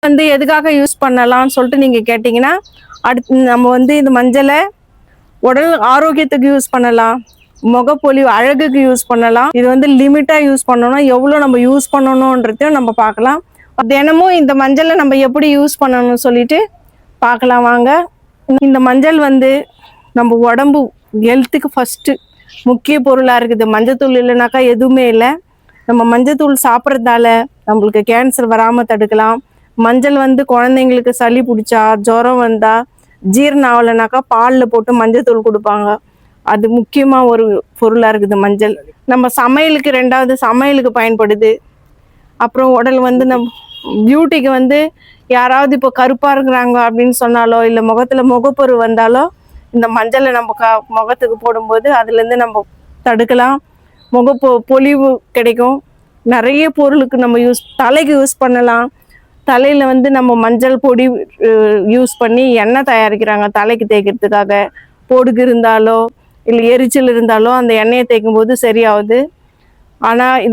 வந்து எதுக்காக யூஸ் பண்ணலாம்னு சொல்லிட்டு நீங்க கேட்டீங்கன்னா, அடுத்து நம்ம வந்து இந்த மஞ்சளை உடல் ஆரோக்கியத்துக்கு யூஸ் பண்ணலாம், முகப்பொலிவு அழகுக்கு யூஸ் பண்ணலாம். இது வந்து லிமிட்டா யூஸ் பண்ணணும், எவ்வளோ நம்ம யூஸ் பண்ணணுன்றதையும் நம்ம பார்க்கலாம். தினமும் இந்த மஞ்சளை நம்ம எப்படி யூஸ் பண்ணணும்னு சொல்லிட்டு பார்க்கலாம் வாங்க. இந்த மஞ்சள் வந்து நம்ம உடம்பு ஹெல்த்துக்கு ஃபர்ஸ்ட் முக்கிய பொருளா இருக்குது. மஞ்சத்தூள் இல்லைனாக்கா எதுவுமே இல்லை. நம்ம மஞ்சத்தூள் சாப்பிட்றதால நம்மளுக்கு கேன்சர் வராம தடுக்கலாம். மஞ்சள் வந்து குழந்தைங்களுக்கு சளி பிடிச்சா, ஜுரம் வந்தா, ஜீரணம் ஆகலைனாக்கா பாலில் போட்டு மஞ்சத்தூள் கொடுப்பாங்க. அது முக்கியமா ஒரு பொருளா இருக்குது மஞ்சள். நம்ம சமையலுக்கு, ரெண்டாவது சமையலுக்கு பயன்படுது. அப்புறம் உடல் வந்து நம்ம பியூட்டிக்கு வந்து யாராவது இப்போ கருப்பா இருக்கிறாங்க அப்படின்னு சொன்னாலோ, இல்லை முகத்துல முகப்பொரு வந்தாலோ இந்த மஞ்சளை நம்ம முகத்துக்கு போடும்போது அதுலேருந்து நம்ம தடுக்கலாம். பொலிவு கிடைக்கும். நிறைய பொருளுக்கு நம்ம தலைக்கு யூஸ் பண்ணலாம். தலையில வந்து நம்ம மஞ்சள் பொடி யூஸ் பண்ணி எண்ணெய் தயாரிக்கிறாங்க தலைக்கு தேய்க்கிறதுக்காக. பொடுகு இருந்தாலோ இல்லை எரிச்சல் இருந்தாலோ அந்த எண்ணெயை தேய்க்கும் போது சரியாகுது. ஆனால் இது